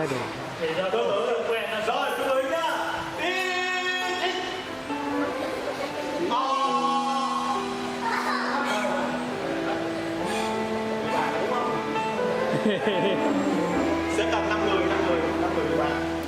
đồ. Thì do tôi tưởng quen nó. Rồi chuẩn bị nha. Đi. Sẽ cần 5 người các bạn.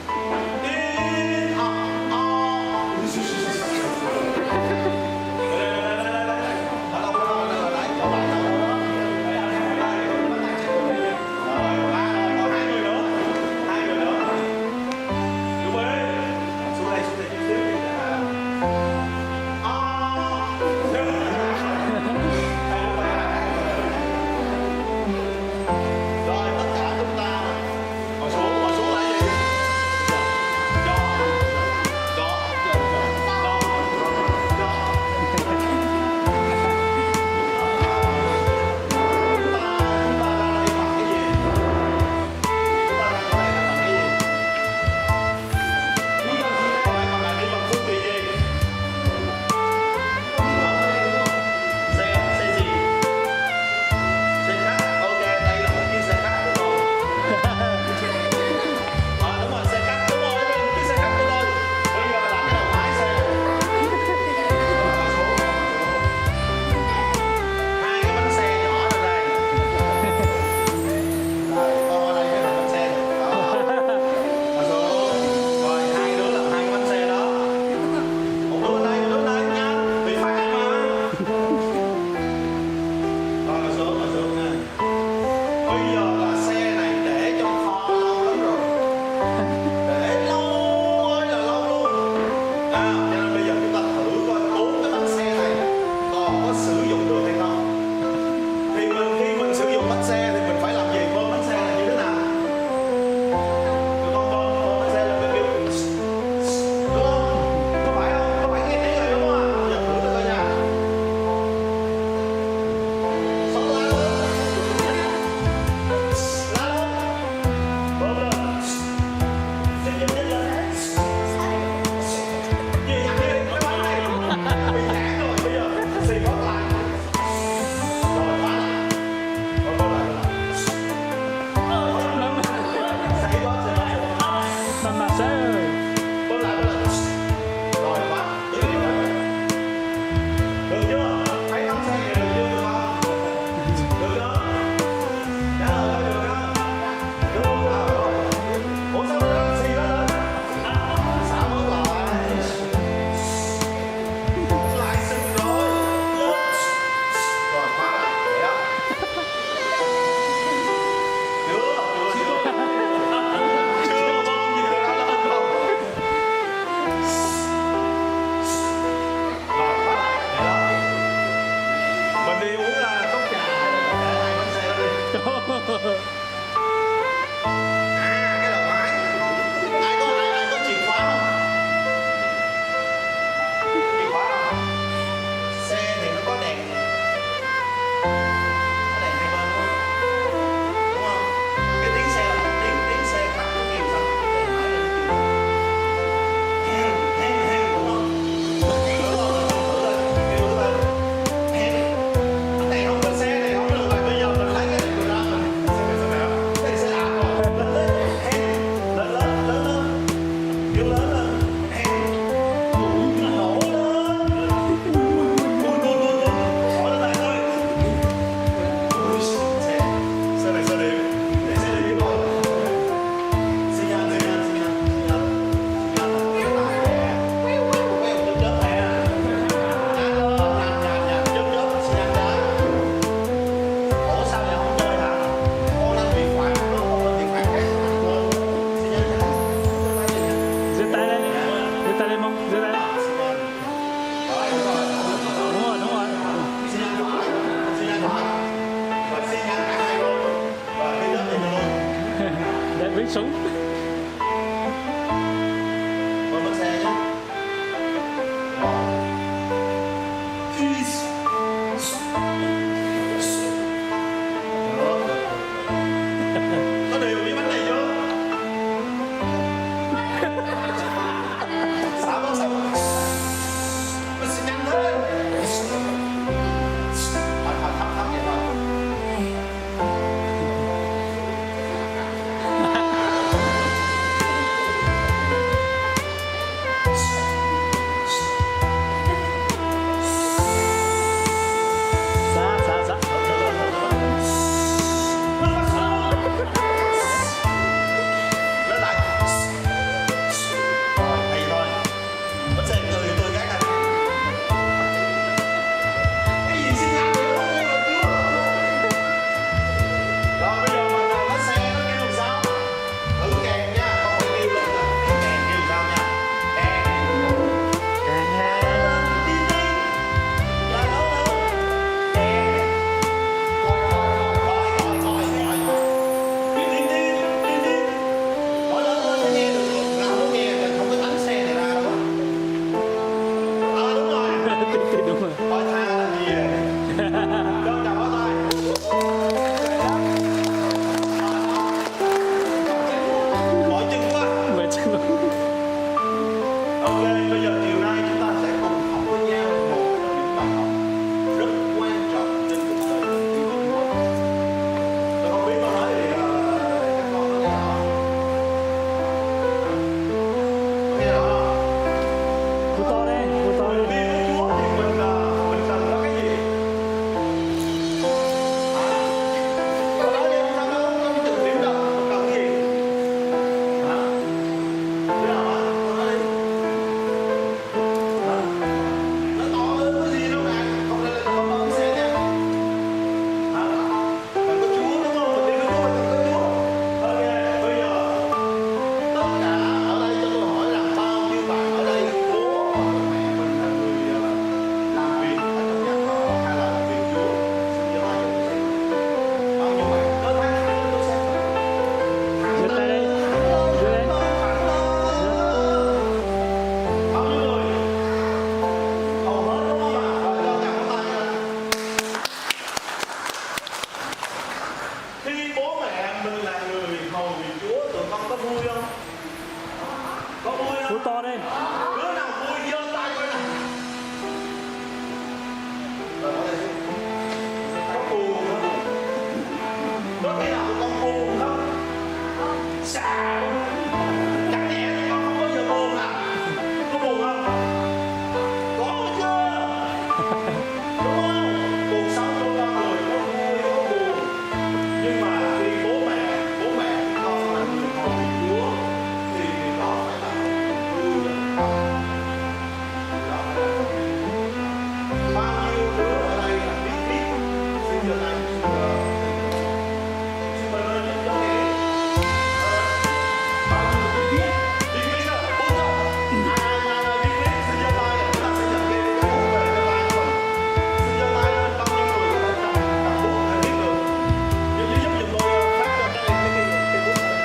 súng. Mở bánh xe nhé. Có điều với bánh này chưa? Sao không? Mình sẽ nhanh thôi. Thấp vậy thôi. mình là người hầu vị Chúa, tụi con có vui không? Có vui Vui không? to lên. Đứa nào vui giơ tay coi nào. Rồi có thể có buồn không? Có khi nào tụi con buồn không? Sao? Chẳng lẽ tụi con không bao giờ buồn à? Có buồn không? Có chưa? Đúng không? Cuộc sống của con người có vui có buồn. Nhưng mà khi bố mẹ con là người hầu vị Chúa thì điều đó phải là vui. Đó phải là bao nhiêu đứa ở đây là biết xin giơ tay xin mời lên cho nghe bao nhiêu biết đó bốn đâu ai mà biết xin giơ tay chúng ta sẽ nhận cái cuộc về cái tay của mình xin giơ tay lên bao nhiêu người ở trong tập bốn thể biết được giúp giùm tôi phát cho các em cái bút này.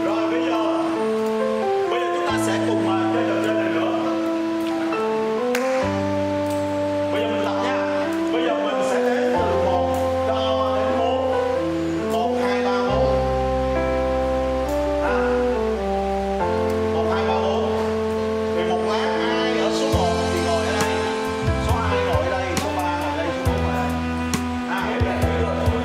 Rồi bây giờ chúng ta sẽ cùng chơi trò chơi này nữa. Bây giờ mình tập nha. Bây giờ mình sẽ đếm từ 1 cho đến 4. 1, 2, 3, 4. Ha. 1, 2, 3, 4. Thì một lát ai ở số 1 thì ngồi ở đây. Số 2 ngồi ở đây, số 3 ngồi ở đây, số 4 ngồi ở đây. À, hiểu rồi.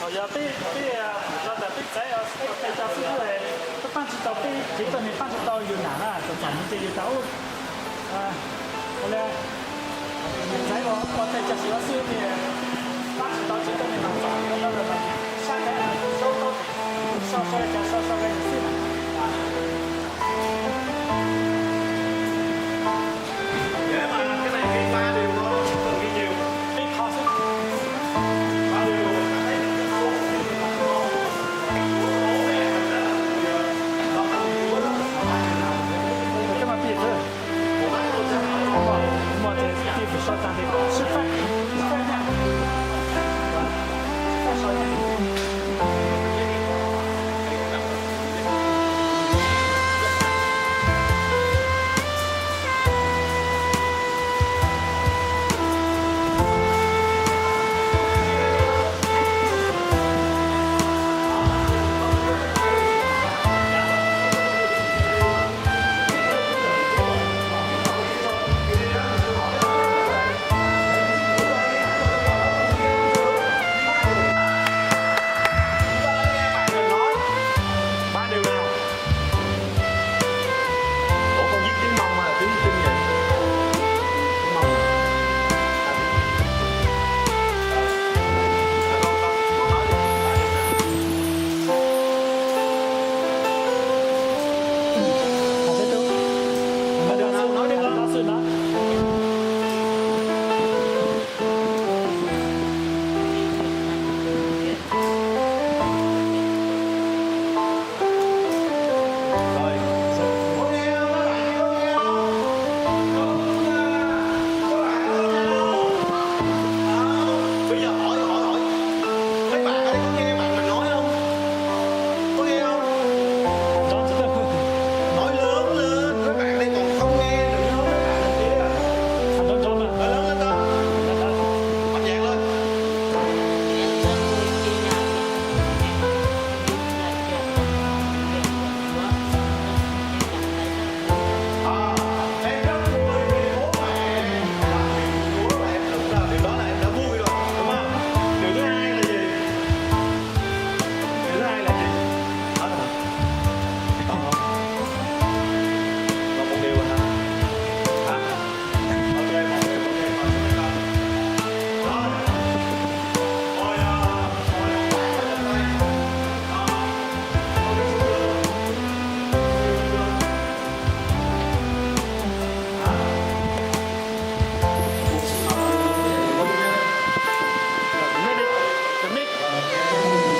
giờ tí giờ là tí sẽ ở cái cho xíu này cái ban chỉ tàu tí chỉ tuần này ban chỉ tàuอยู่หนาน่ะจะสั่งจะอยู่เต้าเอาเลยใช้บอกแต่จะเสียซื้อเนี่ยban chỉ tàu chỉ tuần nàyมันสั่งแล้วก็แบบ下来收来จะ收来ซื้อĐể mà cái này ghi 3 điều thôi, đừng ghi nhiều. ที่คอซื้อ 3 điều rồi, cái này nó số bố mẹ mình là nó không nhiều lắm, nó phải là nào. 干嘛闭着？我妈都这样。我这地不少当的吃饭呢，饭少点。Ba điều nào? Ủa con viết tiếng Mông hay là tiếng gì? Tiếng Mông. Con nói đi.好，这都，Ba điều nào nói đi con. 老师拿。Rồi. Có nghe không? Các bạn có nghe không? Các bạn có nghe không? Bây giờ hỏi. Mấy bạn ở đây có nghe bạn mình nói không? Có nghe không? 找这个， Nói lớn lên. Các bạn đây còn không nghe đừng nói mấy bạn kia. 很多找嘛。 Nói lớn lên đó. Mạnh dạn lên. Em rất vui vì bố mẹ làm điều Chúa và em tưởng là điều đó là em đã vui rồi, đúng không? Điều thứ hai là gì? Điều thứ hai là gì? Nói rồi. Còn không? Còn một điều rồi hả? Hả? Ok, một điều, ok, còn số mấy con? Rồi. Ngồi, ngồi một bạn hết lên đây. Đó. Ngồi đi xuống đường.准备，准备。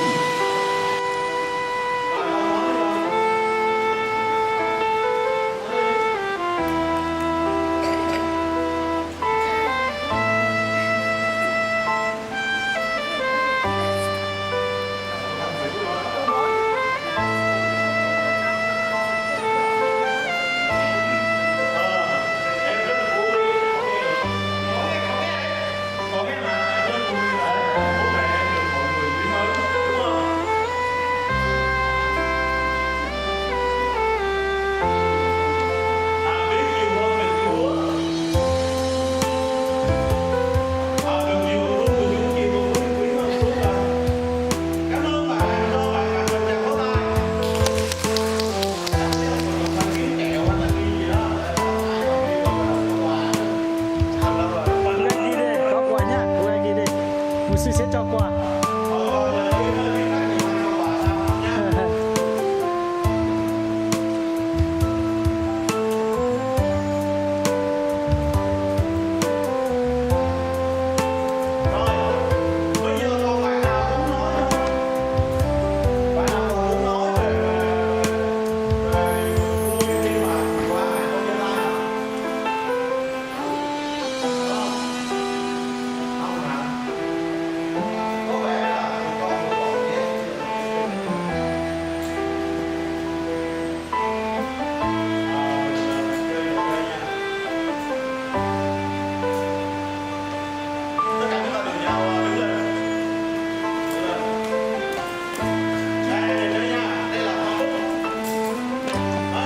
Em rất là vui. Có nghe mà em rất vui là bố mẹ em được mọi người quý mến, đúng không? Biết nhiều hơn về Chúa. Được nhiều hơn từ những gì mà quý quý hơn suốt đời. Cảm ơn bạn mình chào pháo tay. Bạn kiếm kẹo hay là ghi gì đó. Thành đâu rồi. Cô anh đi đây, có quà nhá, cô anh đi đây.牧师先照挂。 Bây giờ còn bạn nào muốn nói nữa không? Bạn nào còn muốn nói về vui khi mà qua ngày con Gia Lai không? Không hả? Có vẻ là con của bọn nhé. Tất cả chúng ta cùng nhau đứng lên. Đây nha, đây là Hoa Phúc. Nói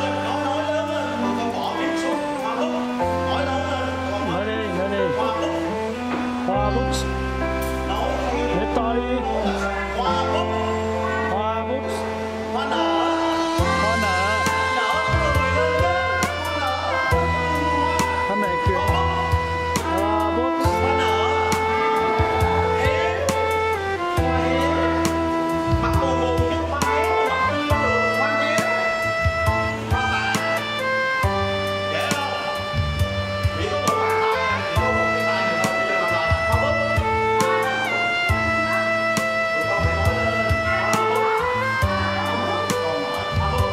lớn lên, con bỏ miếng xuống. Hoa Phúc, nói lớn lên, con Nói đi, nói đi. Hoa Phúc, Hoa bút, nói để tôi là hoa phúc, Hoa bút. hoa nở, Hoa nở. nở cười lên chứ, hoa nở, Hoa nở cười. Hoa bút. hoa nở, hiếm, hoa hiếm, mặt buồn buồn chứ hoa hiếm, mặt tươi được hoa hiếm, hoa vàng, dễ không? Chỉ có một bàn tay, chỉ có một cái tay này thôi, bây giờ làm lại, hoa bút. Tụi con phải nói lên, hoa bút. Hoa bút.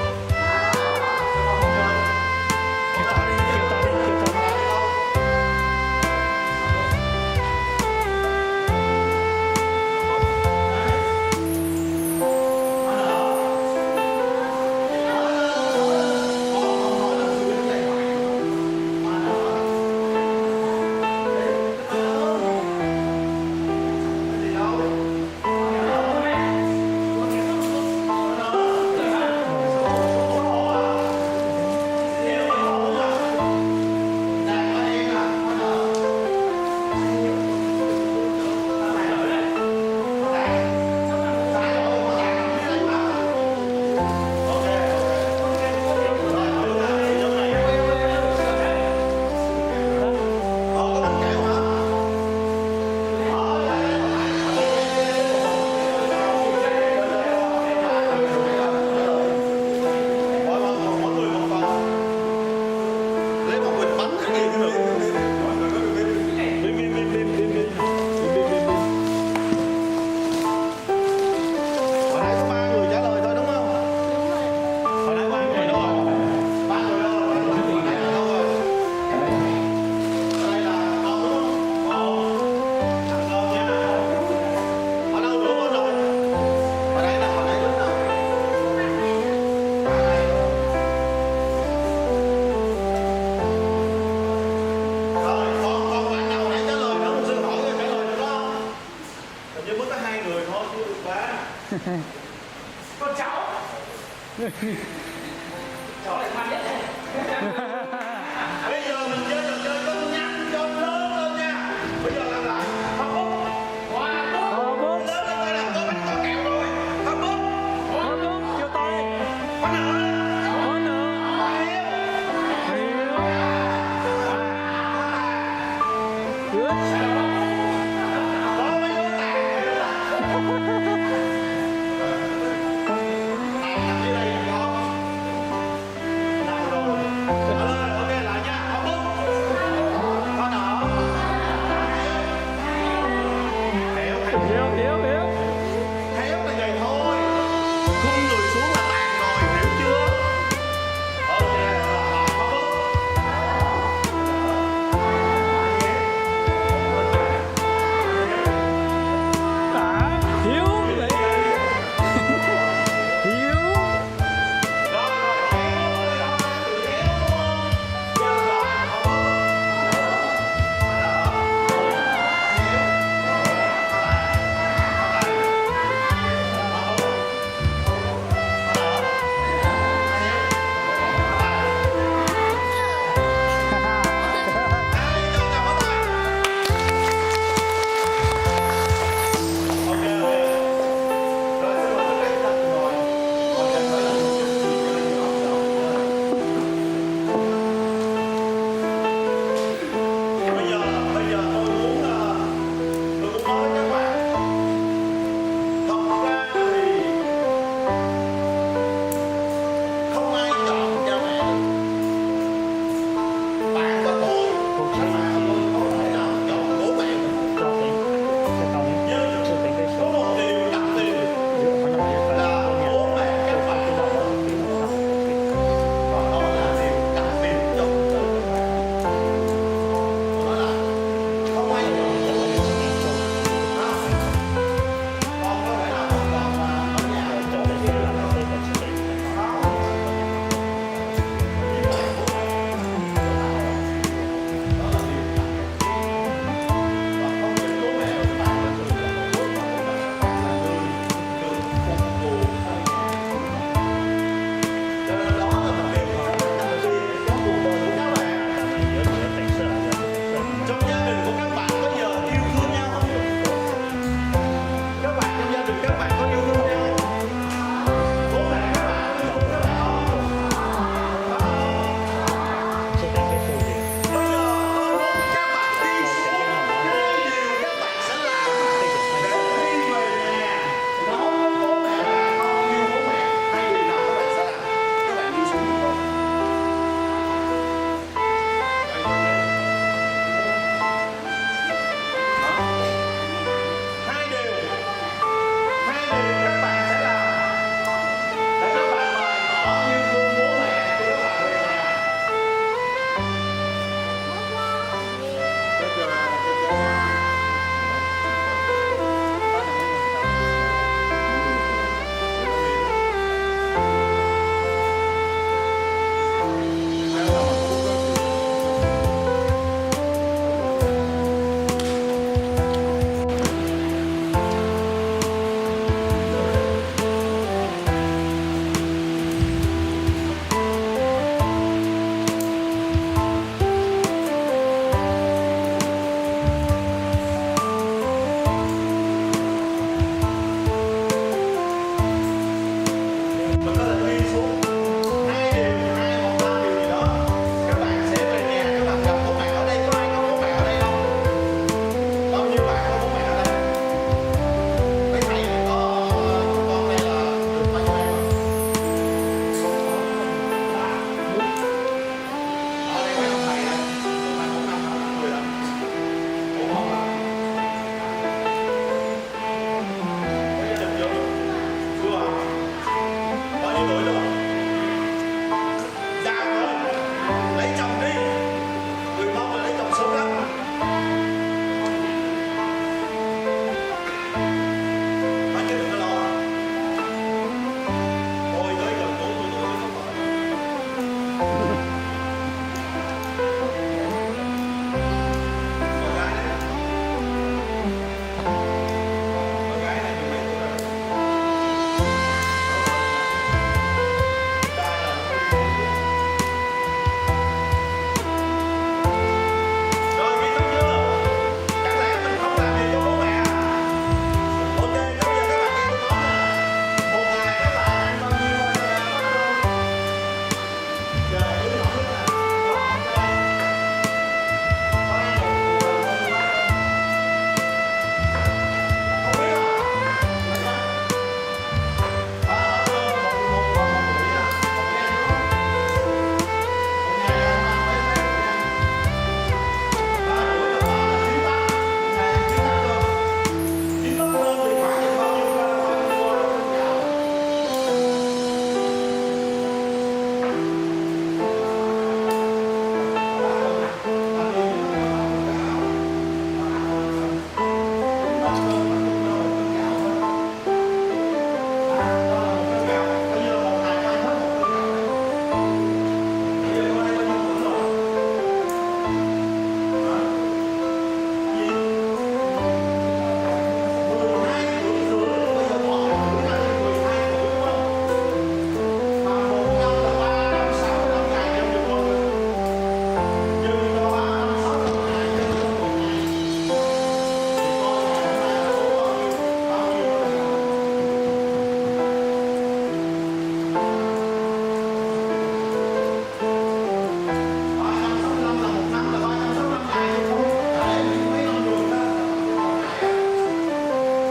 Kêu to đi, kêu to đi, kêu to đi. Con cháu cháu lại ngoan nhất đấy. Bây giờ mình chơi trò chơi con nhanh con lớn lên nha. Bây giờ làm lại hoa bút, hoa bút, Hoa bút. lớn lên đây là có bánh có kẹo rồi. Hoa bút, Hoa bút. Kêu to đi. hoa nở, Hoa nở. hoa hiếu, Hiếu. Good. có mấy đứa tàn nằm dưới đây nè con, nằm rồi,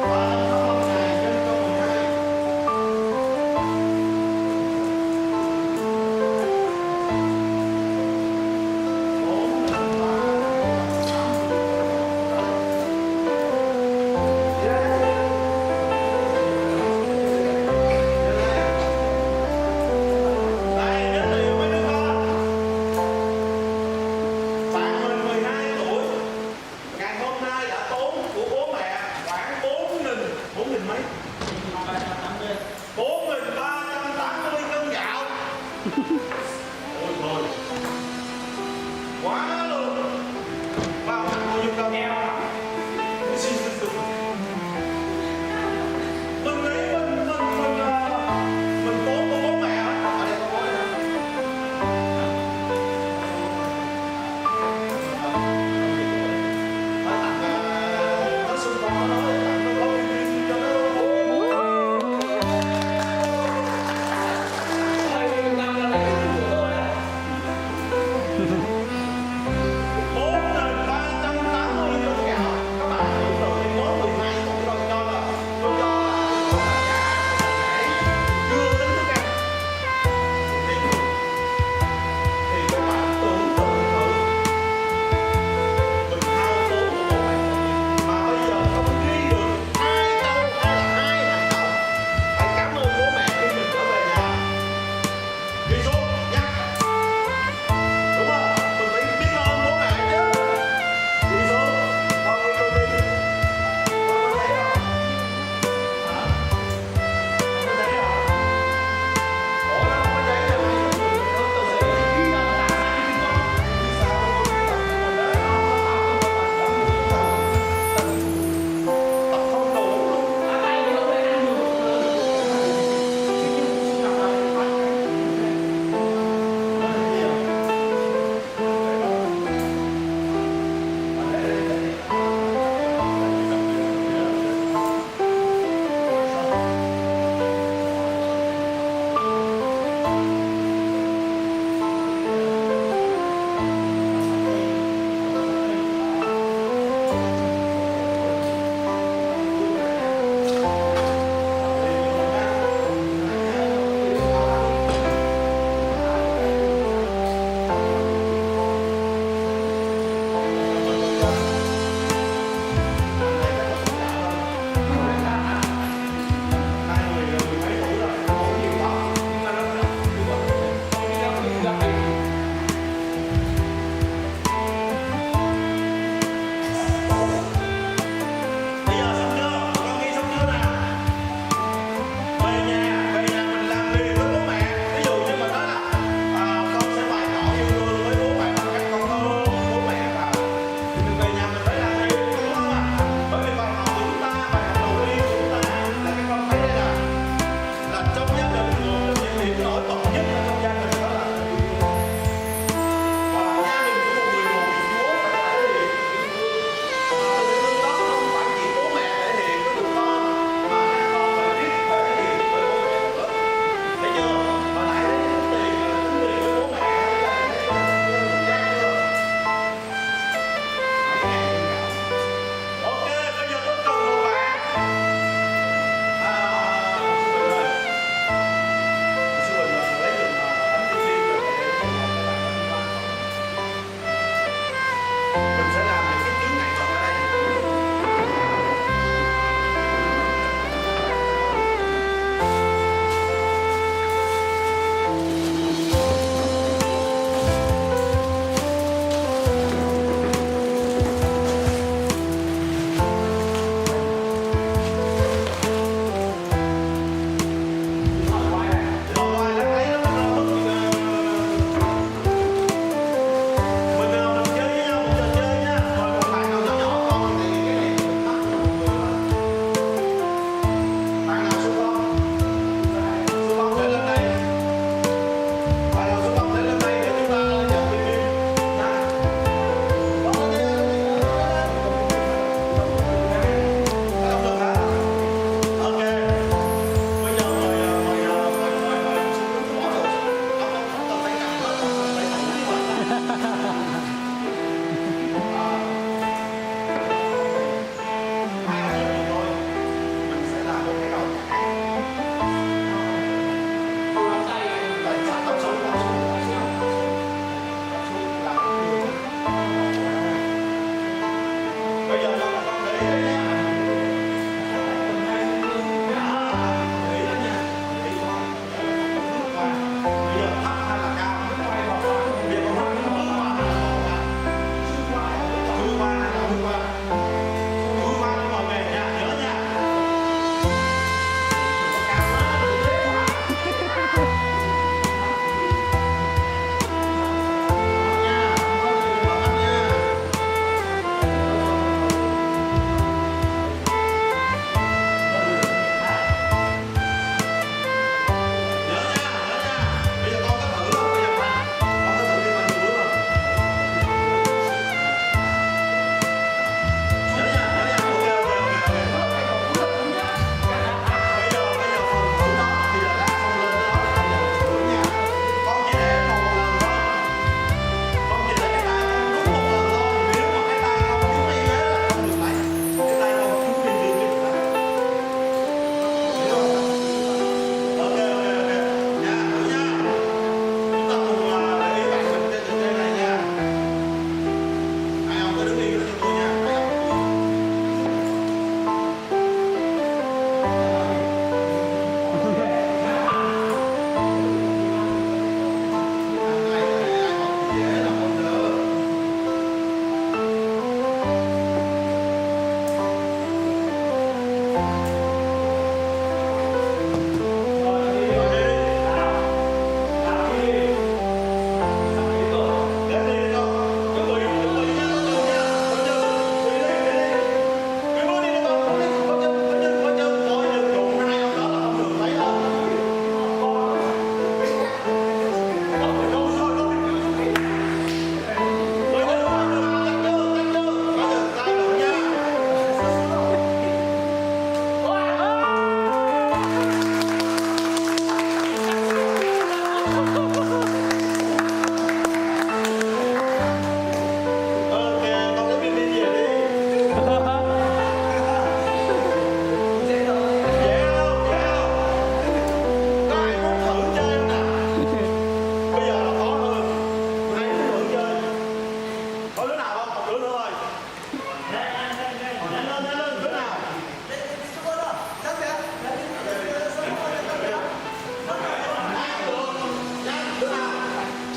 Đây, giới thiệu mấy đứa con. Bạn mình 12 tuổi. Ngày hôm nay đã tốn của bố mẹ khoảng 4.000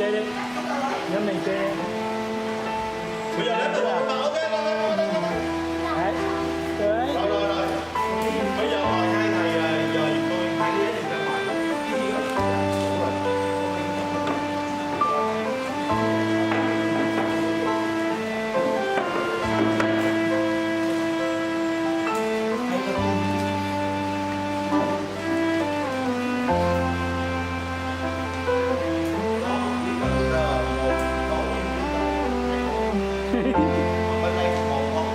chơi đi. Nhóm mình chơi đi. Bây giờ đến từ một bạn, ok, Đấy. Đấy. rồi. Bây giờ mời hai thầy giờ giùm tôi hai ghế đi ra ngoài. Bên đây một con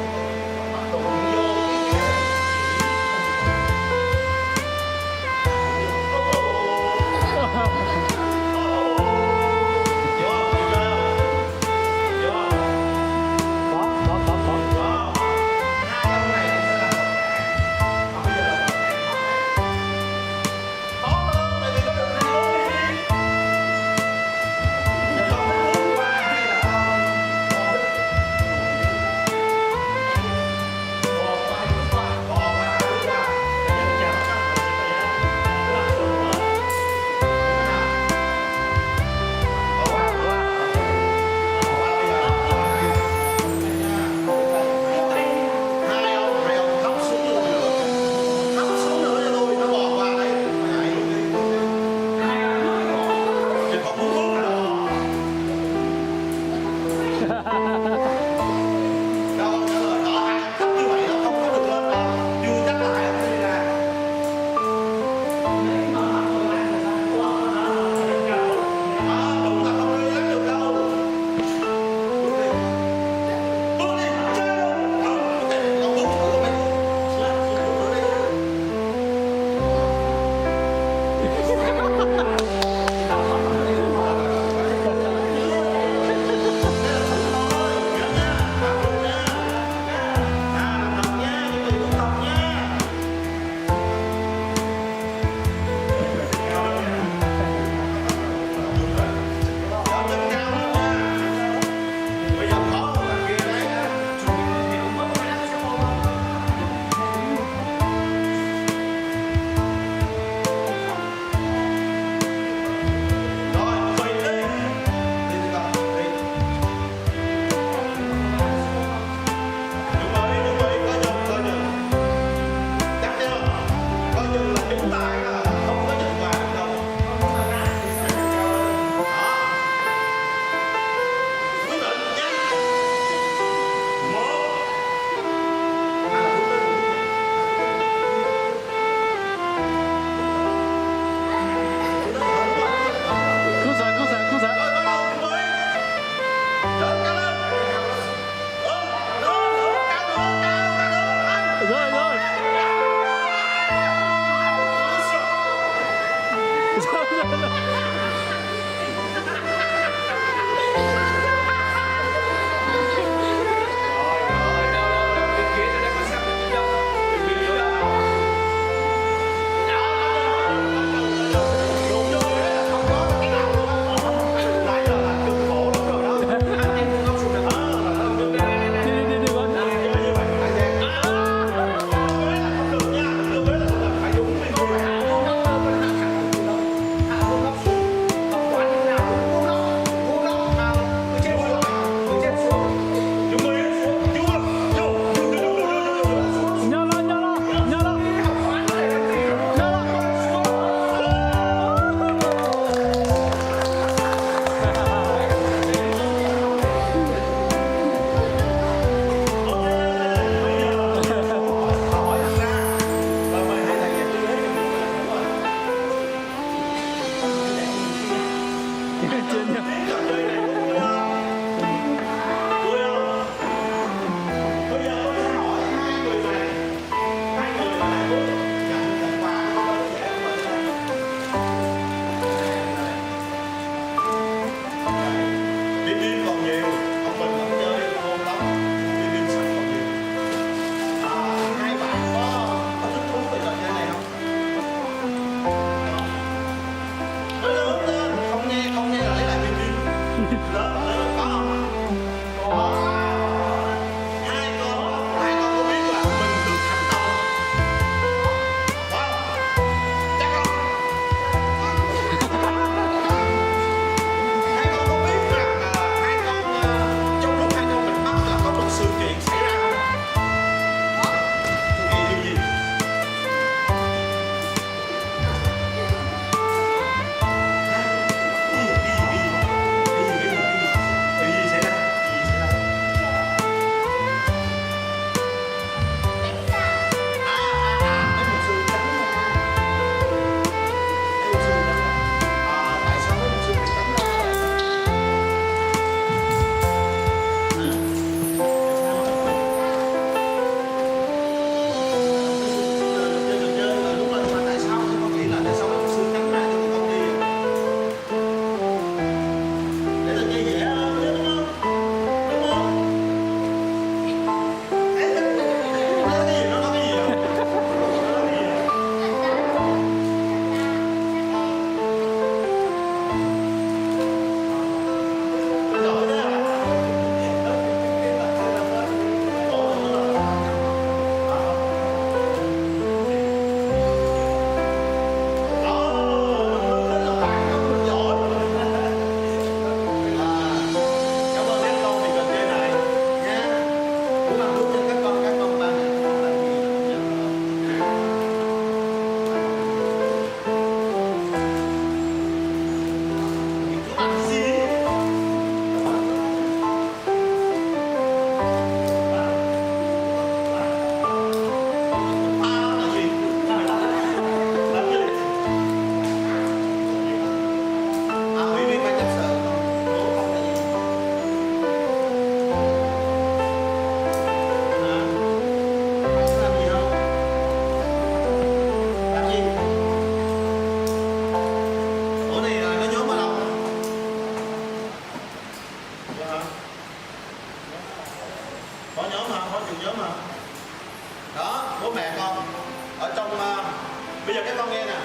Bây giờ các con nghe nè,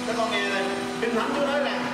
các con nghe này, Kinh Thánh Chúa nói rằng